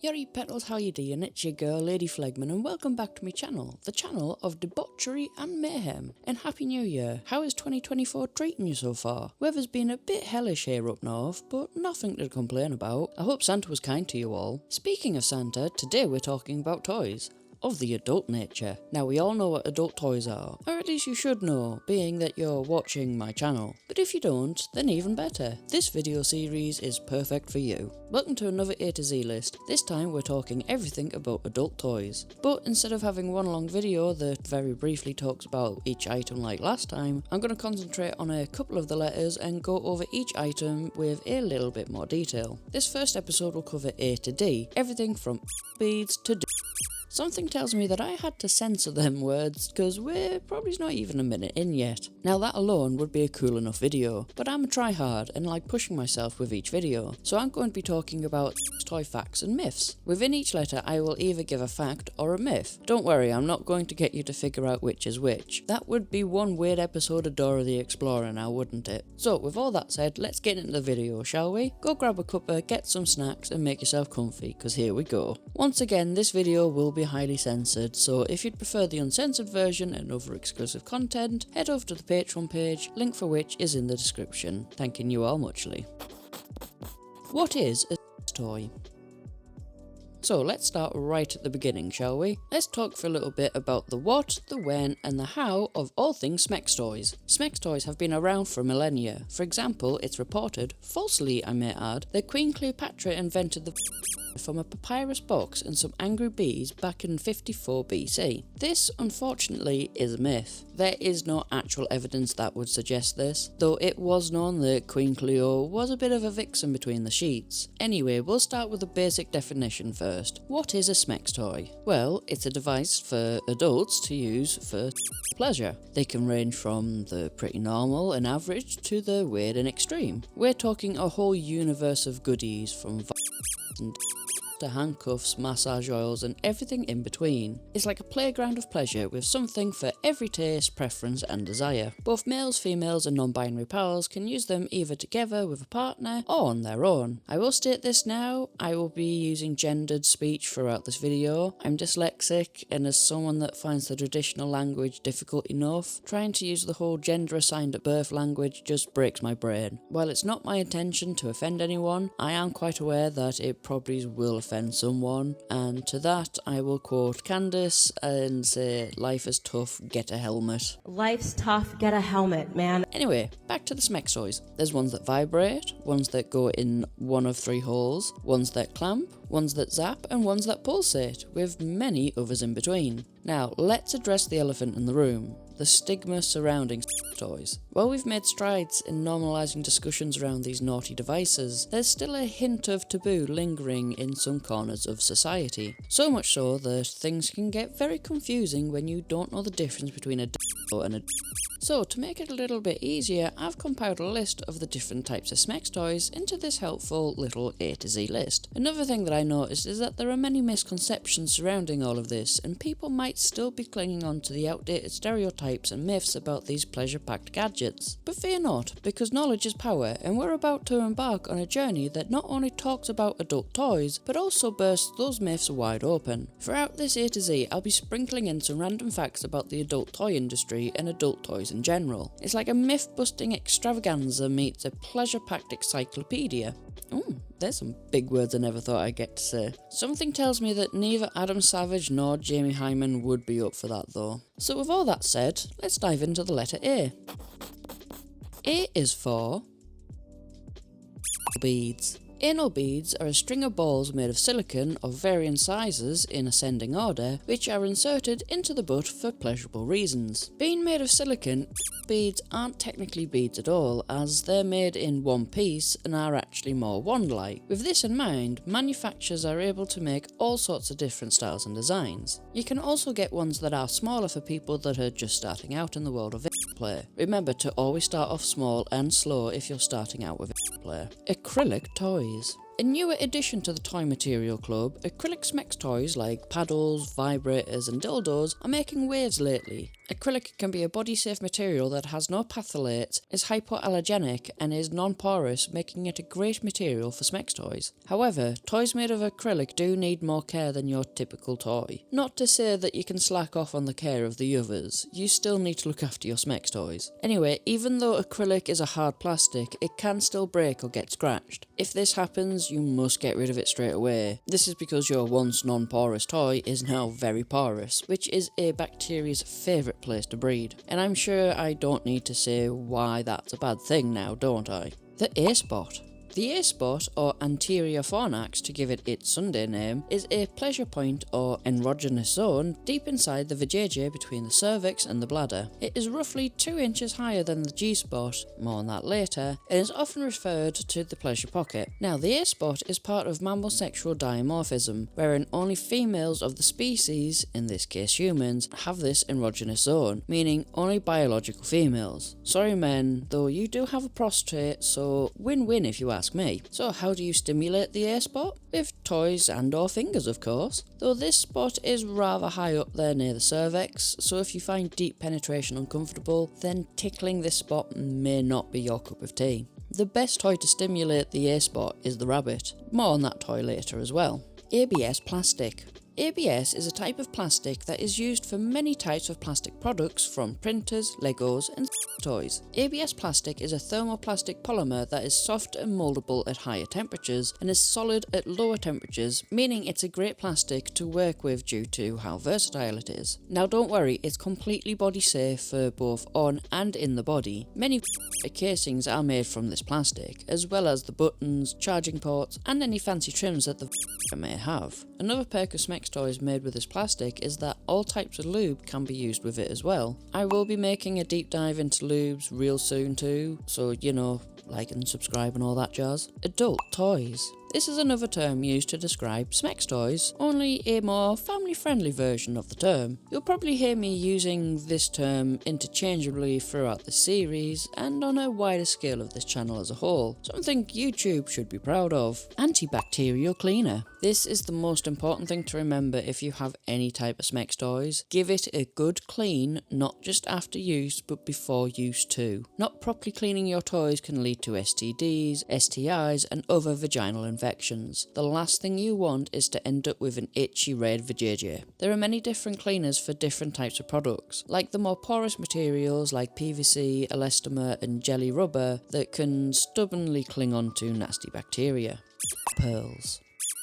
Alreet petals, how you doing? It's your girl Lai-Dee Flegman and welcome back to my channel, the channel of debauchery and mayhem. And Happy New Year! How is 2024 treating you so far? Weather's been a bit hellish here up north, but nothing to complain about. I hope Santa was kind to you all. Speaking of Santa, today we're talking about toys. Of the adult nature. Now we all know what adult toys are, or at least you should know, being that you're watching my channel. But if you don't, then even better. This video series is perfect for you. Welcome to another A to Z list. This time we're talking everything about adult toys. But instead of having one long video that very briefly talks about each item like last time, I'm going to concentrate on a couple of the letters and go over each item with a little bit more detail. This first episode will cover A to D, everything from beads to D. Something tells me that I had to censor them words because we're probably not even a minute in yet. Now that alone would be a cool enough video, but I'm a tryhard and like pushing myself with each video, so I'm going to be talking about toy facts and myths. Within each letter I will either give a fact or a myth. Don't worry, I'm not going to get you to figure out which is which. That would be one weird episode of Dora the Explorer now, wouldn't it? So with all that said, let's get into the video, shall we? Go grab a cuppa, get some snacks and make yourself comfy, because here we go. Once again, this video will be highly censored, so if you'd prefer the uncensored version and other exclusive content, head over to the Patreon page, link for which is in the description. Thanking you all muchly. What is a toy? So let's start right at the beginning, shall we? Let's talk for a little bit about the what, the when, and the how of all things Smex toys. Smex toys have been around for millennia. For example, it's reported, falsely I may add, that Queen Cleopatra invented the from a papyrus box and some angry bees back in 54 BC. This, unfortunately, is a myth. There is no actual evidence that would suggest this, though it was known that Queen Cleo was a bit of a vixen between the sheets. Anyway, we'll start with the basic definition first. What is a Smex toy? Well, it's a device for adults to use for pleasure. They can range from the pretty normal and average to the weird and extreme. We're talking a whole universe of goodies from and to handcuffs, massage oils and everything in between. It's like a playground of pleasure with something for every taste, preference and desire. Both males, females and non-binary pals can use them either together with a partner or on their own. I will state this now, I will be using gendered speech throughout this video. I'm dyslexic, and as someone that finds the traditional language difficult enough, trying to use the whole gender assigned at birth language just breaks my brain. While it's not my intention to offend anyone, I am quite aware that it probably will offend someone, and to that I will quote Candace and say, life is tough, get a helmet. Life's tough, get a helmet, man. Anyway, back to the Smex toys. There's ones that vibrate, ones that go in one of 3 holes, ones that clamp, ones that zap, and ones that pulsate, with many others in between. Now, let's address the elephant in the room, the stigma surrounding toys. While we've made strides in normalising discussions around these naughty devices, there's still a hint of taboo lingering in some corners of society. So much so that things can get very confusing when you don't know the difference between a and a. So to make it a little bit easier, I've compiled a list of the different types of Smex toys into this helpful little A to Z list. Another thing that I noticed is that there are many misconceptions surrounding all of this, and people might still be clinging on to the outdated stereotypes and myths about these pleasure-packed gadgets. But fear not, because knowledge is power, and we're about to embark on a journey that not only talks about adult toys, but also bursts those myths wide open. Throughout this A to Z, I'll be sprinkling in some random facts about the adult toy industry and adult toys in general. It's like a myth-busting extravaganza meets a pleasure-packed encyclopedia. Ooh, there's some big words I never thought I'd get to say. Something tells me that neither Adam Savage nor Jamie Hyman would be up for that though. So with all that said, let's dive into the letter A. A is for beads. Anal beads are a string of balls made of silicone of varying sizes in ascending order, which are inserted into the butt for pleasurable reasons. Being made of silicone, beads aren't technically beads at all, as they're made in one piece and are actually more wand-like. With this in mind, manufacturers are able to make all sorts of different styles and designs. You can also get ones that are smaller for people that are just starting out in the world of play. Remember to always start off small and slow if you're starting out with play. Acrylic toys. A newer addition to the toy material club, acrylic Smex toys like paddles, vibrators and dildos are making waves lately. Acrylic can be a body-safe material that has no phthalates, is hypoallergenic and is non-porous, making it a great material for Smex toys. However, toys made of acrylic do need more care than your typical toy. Not to say that you can slack off on the care of the others, you still need to look after your Smex toys. Anyway, even though acrylic is a hard plastic, it can still break or get scratched. If this happens, you must get rid of it straight away. This is because your once non-porous toy is now very porous, which is a bacteria's favourite place to breed. And I'm sure I don't need to say why that's a bad thing now, don't I? The A-spot. The A-spot, or anterior fornax to give it its Sunday name, is a pleasure point or erogenous zone deep inside the vajayjay between the cervix and the bladder. It is roughly 2 inches higher than the G-spot, more on that later, and is often referred to the pleasure pocket. Now, the A-spot is part of mammal sexual dimorphism, wherein only females of the species, in this case humans, have this erogenous zone, meaning only biological females. Sorry men, though you do have a prostate, so win-win if you ask me. So how do you stimulate the A-spot? With toys and or fingers, of course. Though this spot is rather high up there near the cervix, so if you find deep penetration uncomfortable, then tickling this spot may not be your cup of tea. The best toy to stimulate the A-spot is the rabbit. More on that toy later as well. ABS plastic. ABS is a type of plastic that is used for many types of plastic products from printers, Legos and toys. ABS plastic is a thermoplastic polymer that is soft and moldable at higher temperatures and is solid at lower temperatures, meaning it's a great plastic to work with due to how versatile it is. Now don't worry, it's completely body safe for both on and in the body. Many casings are made from this plastic, as well as the buttons, charging ports and any fancy trims that the may have. Another perk of Smex toys made with this plastic is that all types of lube can be used with it as well. I will be making a deep dive into lubes real soon too, so you know, like and subscribe and all that jazz. Adult toys. This is another term used to describe Smex toys, only a more family-friendly version of the term. You'll probably hear me using this term interchangeably throughout the series and on a wider scale of this channel as a whole, something YouTube should be proud of. Antibacterial cleaner. This is the most important thing to remember if you have any type of Smex toys. Give it a good clean, not just after use, but before use too. Not properly cleaning your toys can lead to STDs, STIs and other vaginal infections. The last thing you want is to end up with an itchy red vajayjay. There are many different cleaners for different types of products, like the more porous materials like PVC, elastomer and jelly rubber that can stubbornly cling on to nasty bacteria. Pearls.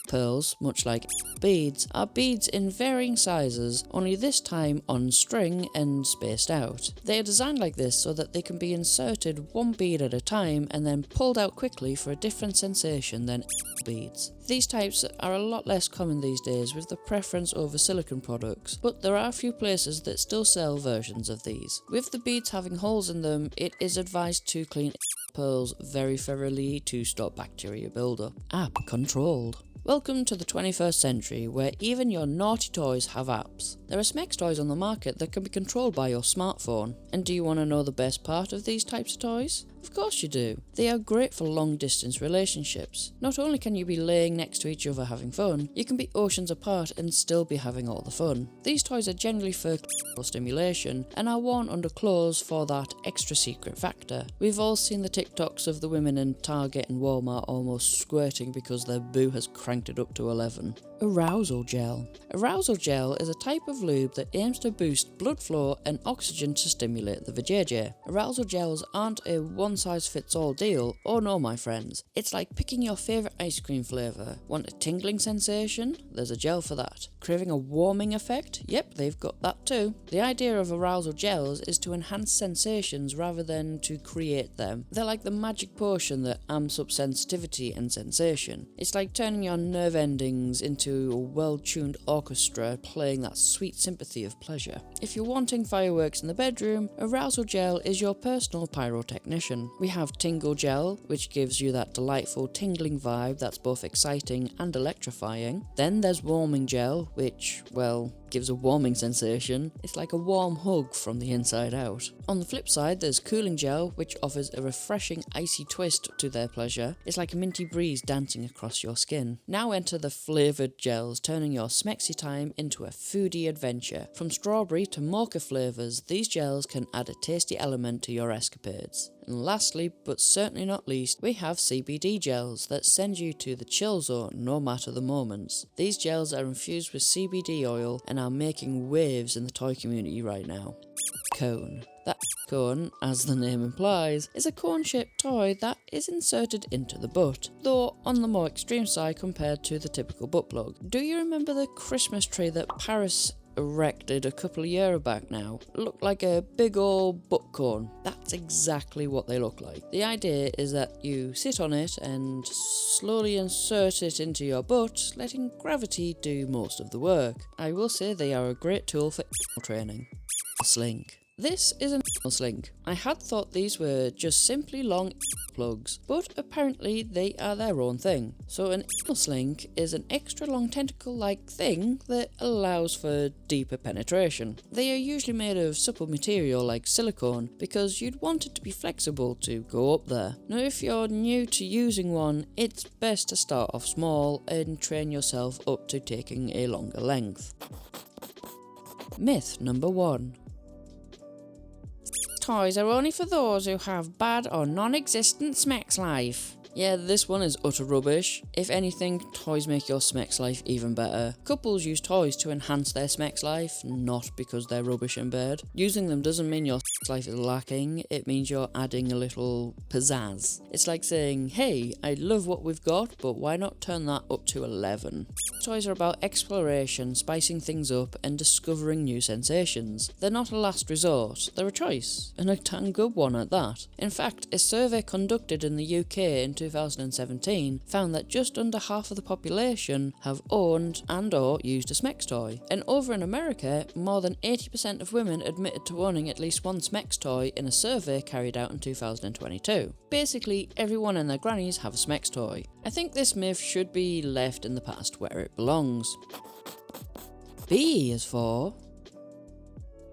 Pearls, much like beads, are beads in varying sizes, only this time on string and spaced out. They are designed like this so that they can be inserted one bead at a time and then pulled out quickly for a different sensation than beads. These types are a lot less common these days with the preference over silicone products, but there are a few places that still sell versions of these. With the beads having holes in them, it is advised to clean pearls very thoroughly to stop bacteria buildup. App controlled. Welcome to the 21st century, where even your naughty toys have apps. There are Smex toys on the market that can be controlled by your smartphone. And do you want to know the best part of these types of toys? Of course you do. They are great for long distance relationships. Not only can you be laying next to each other having fun, you can be oceans apart and still be having all the fun. These toys are generally for stimulation and are worn under clothes for that extra secret factor. We've all seen the TikToks of the women in Target and Walmart almost squirting because their boo has cranked it up to 11. Arousal gel. Arousal gel is a type of lube that aims to boost blood flow and oxygen to stimulate the vajayjay. Arousal gels aren't a one-size-fits-all deal. Oh no, my friends. It's like picking your favourite ice cream flavour. Want a tingling sensation? There's a gel for that. Craving a warming effect? Yep, they've got that too. The idea of arousal gels is to enhance sensations rather than to create them. They're like the magic potion that amps up sensitivity and sensation. It's like turning your nerve endings into a well-tuned orchestra playing that sweet sympathy of pleasure. If you're wanting fireworks in the bedroom, arousal gel is your personal pyrotechnician. We have tingle gel, which gives you that delightful tingling vibe that's both exciting and electrifying. Then there's warming gel, which, well, gives a warming sensation. It's like a warm hug from the inside out. On the flip side, there's cooling gel, which offers a refreshing icy twist to their pleasure. It's like a minty breeze dancing across your skin. Now enter the flavoured gels, turning your smexy time into a foodie adventure. From strawberry to mocha flavours, these gels can add a tasty element to your escapades. And lastly, but certainly not least, we have CBD gels that send you to the chill zone no matter the moments. These gels are infused with CBD oil and are making waves in the toy community right now. Cone. That cone, as the name implies, is a cone-shaped toy that is inserted into the butt, though on the more extreme side compared to the typical butt plug. Do you remember the Christmas tree that Paris erected a couple of years back now? Looked like a big old butt cone. That's exactly what they look like. The idea is that you sit on it and slowly insert it into your butt, letting gravity do most of the work. I will say they are a great tool for training. Slink. This is an slink. I had thought these were just simply long plugs, but apparently they are their own thing. So an slink is an extra long tentacle-like thing that allows for deeper penetration. They are usually made of supple material like silicone because you'd want it to be flexible to go up there. Now if you're new to using one, it's best to start off small and train yourself up to taking a longer length. Myth number 1. Toys are only for those who have bad or non-existent sex life. Yeah, this one is utter rubbish. If anything, toys make your sex life even better. Couples use toys to enhance their sex life, not because they're rubbish in bed. Using them doesn't mean your sex life is lacking, it means you're adding a little pizzazz. It's like saying, hey, I love what we've got, but why not turn that up to 11? Toys are about exploration, spicing things up, and discovering new sensations. They're not a last resort, they're a choice, and a damn good one at that. In fact, a survey conducted in the UK in 2017 found that just under half of the population have owned and or used a sex toy. And over in America, more than 80% of women admitted to owning at least one sex toy in a survey carried out in 2022. Basically, everyone and their grannies have a sex toy. I think this myth should be left in the past where it belongs. B is for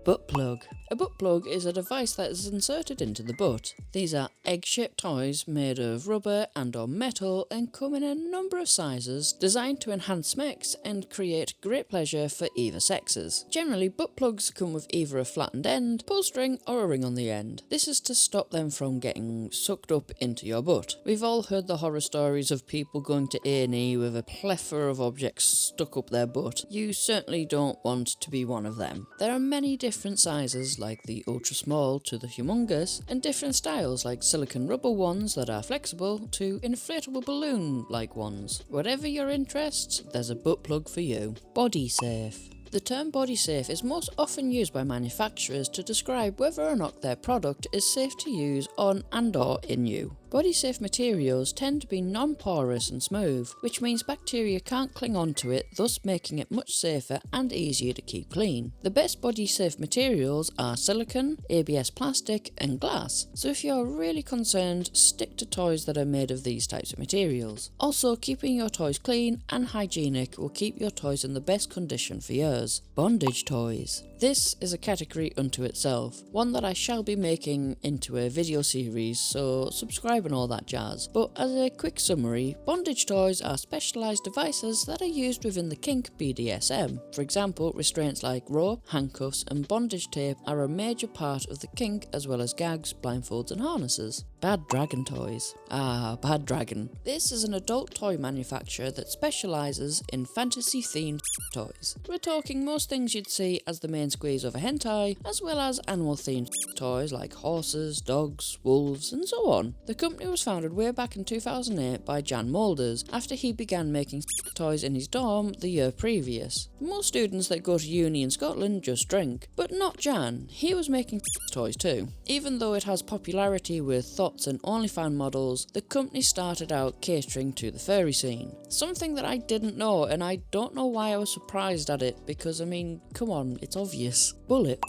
butt plug. A butt plug is a device that is inserted into the butt. These are egg-shaped toys made of rubber and or metal and come in a number of sizes designed to enhance sex and create great pleasure for either sexes. Generally, butt plugs come with either a flattened end, pull string or a ring on the end. This is to stop them from getting sucked up into your butt. We've all heard the horror stories of people going to A&E with a plethora of objects stuck up their butt. You certainly don't want to be one of them. There are many different sizes like the ultra small to the humongous, and different styles like silicone rubber ones that are flexible to inflatable balloon like ones. Whatever your interests, there's a butt plug for you. Body safe. The term body safe is most often used by manufacturers to describe whether or not their product is safe to use on and or in you. Body safe materials tend to be non-porous and smooth, which means bacteria can't cling onto it, thus making it much safer and easier to keep clean. The best body safe materials are silicone, ABS plastic and glass, so if you're really concerned, stick to toys that are made of these types of materials. Also, keeping your toys clean and hygienic will keep your toys in the best condition for years. Bondage toys. This is a category unto itself, one that I shall be making into a video series, so subscribe and all that jazz. But as a quick summary, bondage toys are specialised devices that are used within the kink BDSM. For example, restraints like rope, handcuffs and bondage tape are a major part of the kink, as well as gags, blindfolds and harnesses. Bad Dragon toys. Bad Dragon. This is an adult toy manufacturer that specialises in fantasy-themed toys. We're talking most things you'd see as the main squeeze of a hentai, as well as animal-themed toys like horses, dogs, wolves, and so on. The company was founded way back in 2008 by Jan Moulders, after he began making toys in his dorm the year previous. Most students that go to uni in Scotland just drink, but not Jan. He was making toys too. Even though it has popularity with thoughts and OnlyFans models, the company started out catering to the furry scene. Something that I didn't know, and I don't know why I was surprised at it, because I mean, come on, it's obvious. Bullet.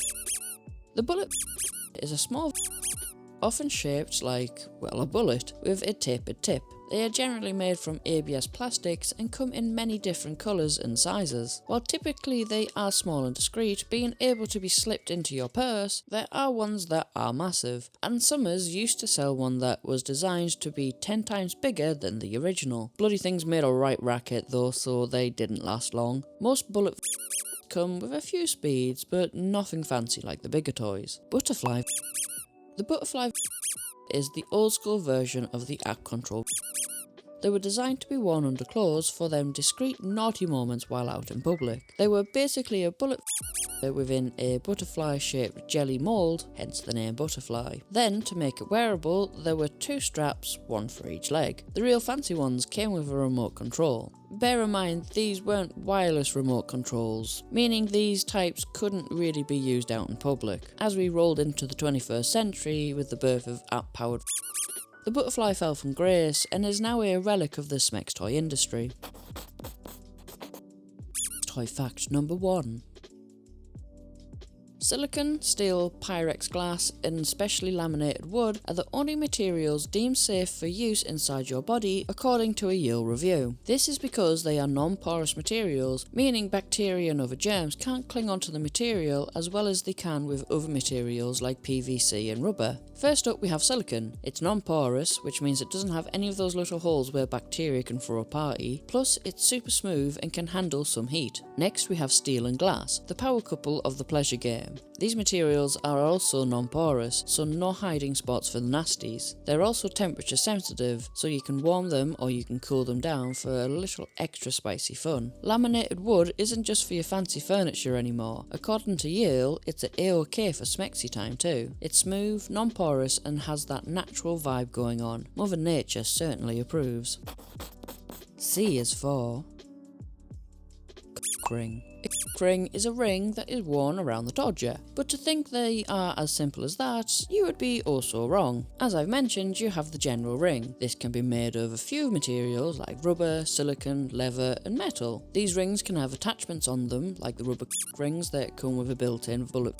The bullet is a small, often shaped like, well, a bullet, with a tapered tip. They are generally made from ABS plastics and come in many different colours and sizes. While typically they are small and discreet, being able to be slipped into your purse, there are ones that are massive, and Summers used to sell one that was designed to be 10 times bigger than the original. Bloody things made a right racket though, so they didn't last long. Most bullet come with a few speeds, but nothing fancy like the bigger toys. Butterfly. The Butterfly is the old school version of the app control. They were designed to be worn under clothes for them discreet naughty moments while out in public. They were basically a bullet within a butterfly shaped jelly mould, hence the name Butterfly. Then, to make it wearable, there were 2 straps, one for each leg. The real fancy ones came with a remote control. Bear in mind, these weren't wireless remote controls, meaning these types couldn't really be used out in public. As we rolled into the 21st century with the birth of app-powered, the Butterfly fell from grace and is now a relic of the Smex toy industry. Toy fact number 1. Silicon, steel, Pyrex glass, and specially laminated wood are the only materials deemed safe for use inside your body according to a Yale review. This is because they are non-porous materials, meaning bacteria and other germs can't cling onto the material as well as they can with other materials like PVC and rubber. First up we have silicon. It's non-porous, which means it doesn't have any of those little holes where bacteria can throw a party, plus it's super smooth and can handle some heat. Next we have steel and glass, the power couple of the pleasure game. These materials are also non-porous, so no hiding spots for the nasties. They're also temperature sensitive, so you can warm them or you can cool them down for a little extra spicy fun. Laminated wood isn't just for your fancy furniture anymore. According to Yale, it's A-OK for smexy time too. It's smooth, non-porous and has that natural vibe going on. Mother Nature certainly approves. C is for ring. A ring is a ring that is worn around the dodger, but to think they are as simple as that, you would be also wrong. As I've mentioned, you have the general ring. This can be made of a few materials like rubber, silicone, leather and metal. These rings can have attachments on them, like the rubber rings that come with a built-in bullet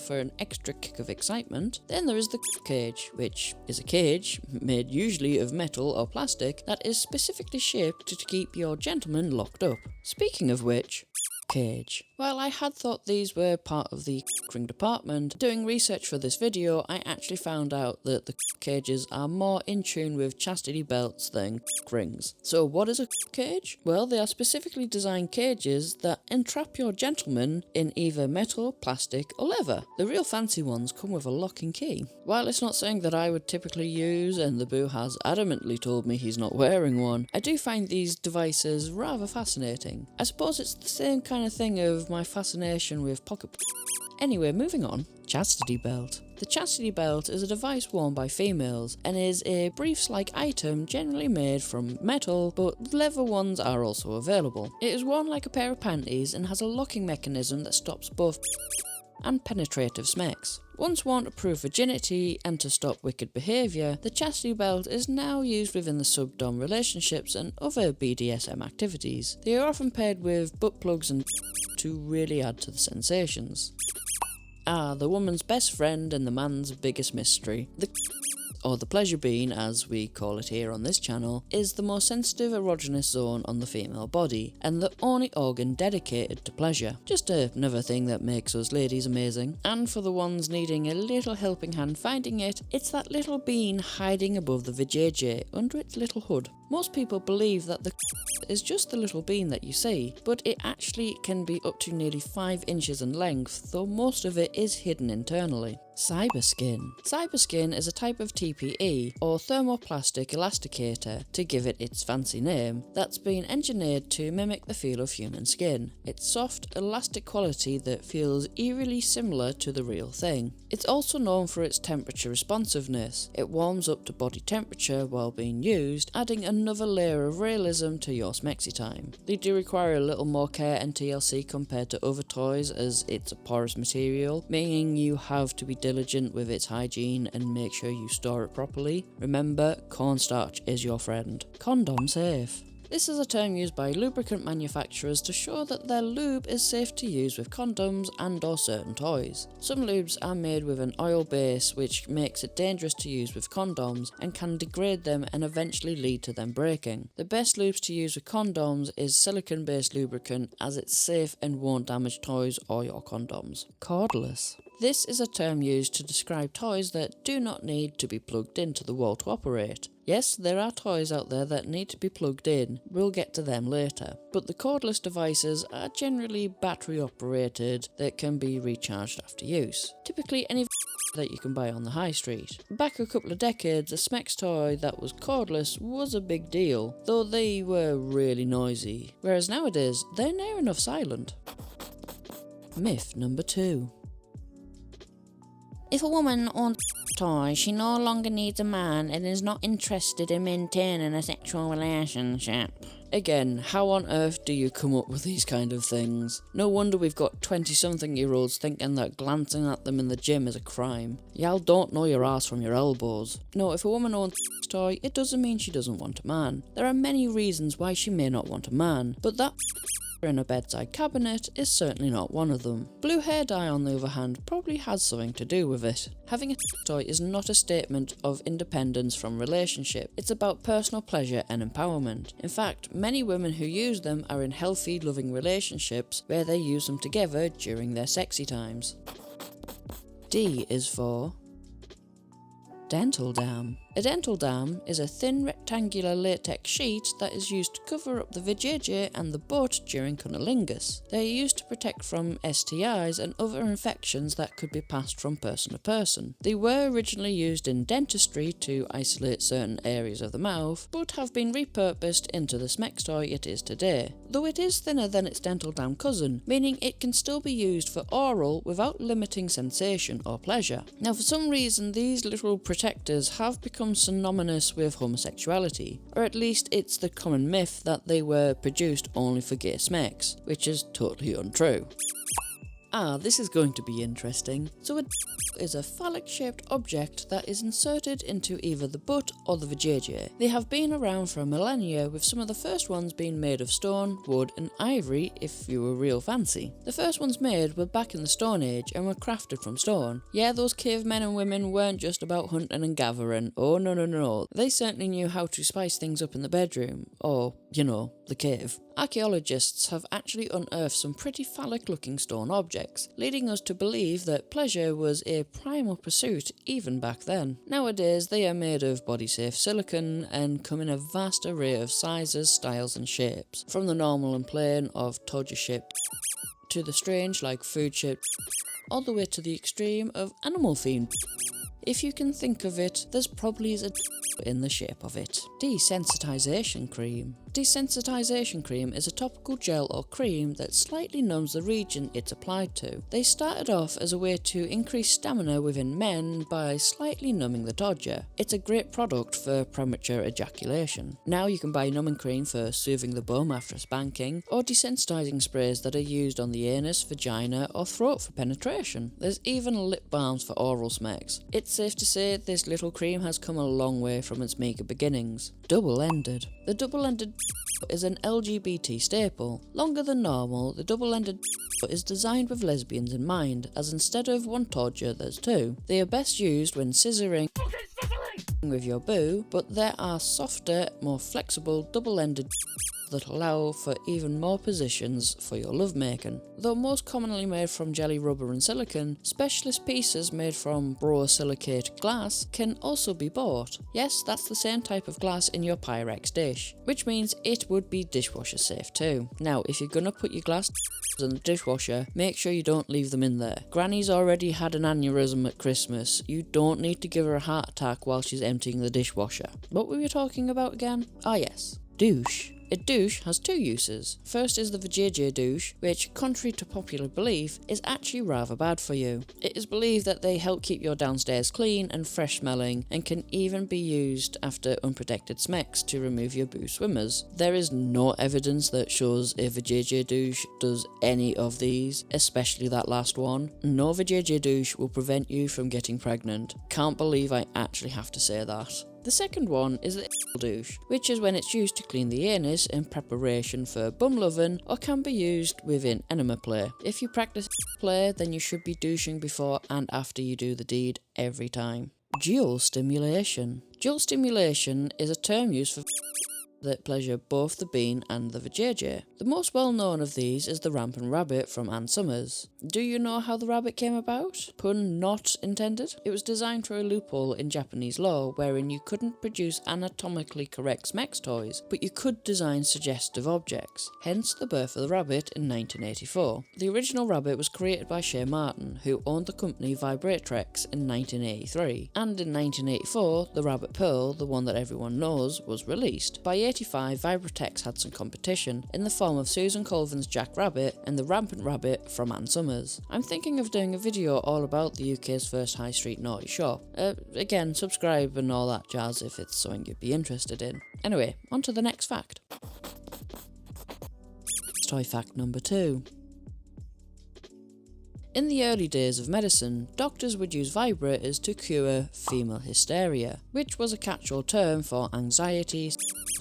for an extra kick of excitement. Then there is the cage, which is a cage made usually of metal or plastic that is specifically shaped to keep your gentleman locked up. Speaking of which, cage. While I had thought these were part of the ring department, doing research for this video I actually found out that the cages are more in tune with chastity belts than rings. So what is a cage? Well, they are specifically designed cages that entrap your gentleman in either metal, plastic or leather. The real fancy ones come with a lock and key. While it's not something that I would typically use, and the boo has adamantly told me he's not wearing one, I do find these devices rather fascinating. I suppose it's the same kind of thing of my fascination with pocket. Anyway, moving on. Chastity belt. The chastity belt is a device worn by females and is a briefs-like item generally made from metal, but leather ones are also available. It is worn like a pair of panties and has a locking mechanism that stops both and penetrative smecks. Once worn to prove virginity and to stop wicked behaviour, the chastity belt is now used within the sub-dom relationships and other BDSM activities. They are often paired with butt plugs and to really add to the sensations. The woman's best friend and the man's biggest mystery. Or the pleasure bean, as we call it here on this channel, is the most sensitive erogenous zone on the female body, and the only organ dedicated to pleasure. Just another thing that makes us ladies amazing. And for the ones needing a little helping hand finding it, it's that little bean hiding above the vajayjay under its little hood. Most people believe that the is just the little bean that you see, but it actually can be up to nearly 5 inches in length, though most of it is hidden internally. Cyberskin. Cyberskin is a type of TPE, or thermoplastic elasticator, to give it its fancy name, that's been engineered to mimic the feel of human skin. It's soft, elastic quality that feels eerily similar to the real thing. It's also known for its temperature responsiveness. It warms up to body temperature while being used, adding another layer of realism to your smexy time. They do require a little more care and TLC compared to other toys, as it's a porous material, meaning you have to be diligent with its hygiene and make sure you store it properly. Remember, cornstarch is your friend. Condom safe. This is a term used by lubricant manufacturers to show that their lube is safe to use with condoms and or certain toys. Some lubes are made with an oil base, which makes it dangerous to use with condoms and can degrade them and eventually lead to them breaking. The best lubes to use with condoms is silicone-based lubricant, as it's safe and won't damage toys or your condoms. Cordless. This is a term used to describe toys that do not need to be plugged into the wall to operate. Yes, there are toys out there that need to be plugged in, we'll get to them later, but the cordless devices are generally battery operated that can be recharged after use. Typically any that you can buy on the high street. Back a couple of decades, a Smex toy that was cordless was a big deal, though they were really noisy, whereas nowadays they're near enough silent. Myth number 2. If a woman owns a toy, she no longer needs a man and is not interested in maintaining a sexual relationship. Again, how on earth do you come up with these kind of things? No wonder we've got 20-something-year-olds thinking that glancing at them in the gym is a crime. Y'all don't know your ass from your elbows. No, if a woman owns a toy, it doesn't mean she doesn't want a man. There are many reasons why she may not want a man, but that in a bedside cabinet is certainly not one of them. Blue hair dye, on the other hand, probably has something to do with it. Having a toy is not a statement of independence from relationship. It's about personal pleasure and empowerment. In fact, many women who use them are in healthy, loving relationships where they use them together during their sexy times. D is for dental dam. A dental dam is a thin rectangular latex sheet that is used to cover up the vajayjay and the butt during cunnilingus. They are used to protect from STIs and other infections that could be passed from person to person. They were originally used in dentistry to isolate certain areas of the mouth, but have been repurposed into the Smex toy it is today, though it is thinner than its dental dam cousin, meaning it can still be used for oral without limiting sensation or pleasure. Now, for some reason, these little protectors have become synonymous with homosexuality, or at least it's the common myth that they were produced only for gay Smex, which is totally untrue. This is going to be interesting. So a is a phallic-shaped object that is inserted into either the butt or the vajayjay. They have been around for millennia, with some of the first ones being made of stone, wood and ivory if you were real fancy. The first ones made were back in the Stone Age and were crafted from stone. Yeah, those cavemen and women weren't just about hunting and gathering. Oh no. They certainly knew how to spice things up in the bedroom, or, you know, the cave. Archaeologists have actually unearthed some pretty phallic-looking stone objects, leading us to believe that pleasure was a primal pursuit even back then. Nowadays, they are made of body-safe silicone and come in a vast array of sizes, styles and shapes, from the normal and plain of toddler-shaped to the strange like food-shaped, all the way to the extreme of animal-themed. If you can think of it, there's probably a in the shape of it. Desensitization cream. Desensitization cream is a topical gel or cream that slightly numbs the region it's applied to. They started off as a way to increase stamina within men by slightly numbing the dodger. It's a great product for premature ejaculation. Now you can buy numbing cream for soothing the bum after a spanking, or desensitizing sprays that are used on the anus, vagina or throat for penetration. There's even lip balms for oral Smex. It's safe to say this little cream has come a long way from its meager beginnings. Double-ended. The double-ended is an LGBT staple. Longer than normal, the double-ended is designed with lesbians in mind, as instead of one todger, there's two. They are best used when scissoring with your boo, but there are softer, more flexible double-ended that allow for even more positions for your lovemaking. Though most commonly made from jelly rubber and silicone, specialist pieces made from borosilicate glass can also be bought. Yes, that's the same type of glass in your Pyrex dish, which means it would be dishwasher safe too. Now, if you're gonna put your glass in the dishwasher, make sure you don't leave them in there. Granny's already had an aneurysm at Christmas. You don't need to give her a heart attack while she's emptying the dishwasher. What were we talking about again? Yes, douche. A douche has two uses. First is the vajayjay douche, which, contrary to popular belief, is actually rather bad for you. It is believed that they help keep your downstairs clean and fresh smelling, and can even be used after unprotected Smex to remove your boo swimmers. There is no evidence that shows a vajayjay douche does any of these, especially that last one. No vajayjay douche will prevent you from getting pregnant. Can't believe I actually have to say that. The second one is the douche, which is when it's used to clean the anus in preparation for bum loving or can be used within enema play. If you practice play, then you should be douching before and after you do the deed every time. Dual stimulation. Dual stimulation is a term used for that pleasure both the bean and the vajayjay. The most well known of these is the rampant rabbit from Ann Summers. Do you know how the rabbit came about? Pun not intended. It was designed for a loophole in Japanese law wherein you couldn't produce anatomically correct sex toys, but you could design suggestive objects, hence the birth of the rabbit in 1984. The original rabbit was created by Shea Martin, who owned the company Vibratrex in 1983, and in 1984 the rabbit pearl, the one that everyone knows, was released. By 1985, Vibratrex had some competition in the form of Susan Colvin's Jack Rabbit and the Rampant Rabbit from Ann Summers. I'm thinking of doing a video all about the UK's first high street naughty shop. Again, subscribe and all that jazz if it's something you'd be interested in. Anyway, on to the next fact. Toy fact number 2. In the early days of medicine, doctors would use vibrators to cure female hysteria, which was a catch-all term for anxiety,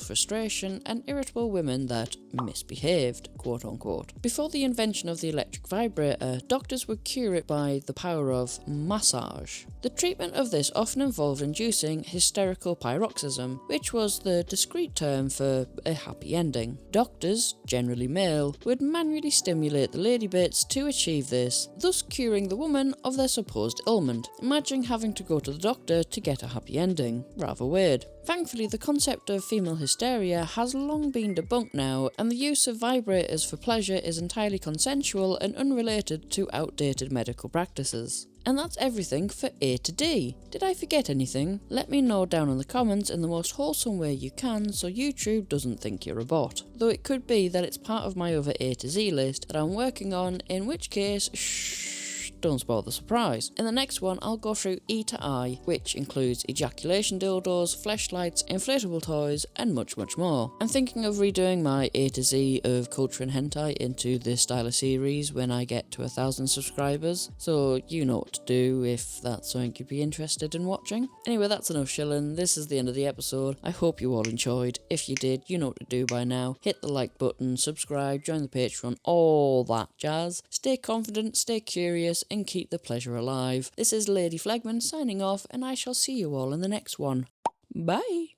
frustration, and irritable women that misbehaved, quote unquote. Before the invention of the electric vibrator, doctors would cure it by the power of massage. The treatment of this often involved inducing hysterical paroxysm, which was the discrete term for a happy ending. Doctors, generally male, would manually stimulate the lady bits to achieve this, thus curing the woman of their supposed ailment. Imagine having to go to the doctor to get a happy ending. Rather weird. Thankfully, the concept of female hysteria has long been debunked now, and the use of vibrators for pleasure is entirely consensual and unrelated to outdated medical practices. And that's everything for A to D. Did I forget anything? Let me know down in the comments in the most wholesome way you can so YouTube doesn't think you're a bot. Though it could be that it's part of my other A to Z list that I'm working on, in which case, shh, don't spoil the surprise. In the next one, I'll go through E to I, which includes ejaculation dildos, fleshlights, inflatable toys, and much, much more. I'm thinking of redoing my A to Z of culture and hentai into this style of series when I get to 1,000 subscribers, so you know what to do if that's something you'd be interested in watching. Anyway, that's enough shilling. This is the end of the episode. I hope you all enjoyed. If you did, you know what to do by now. Hit the like button, subscribe, join the Patreon, all that jazz. Stay confident, stay curious, and keep the pleasure alive. This is Lai-Dee Flegman signing off, and I shall see you all in the next one. Bye!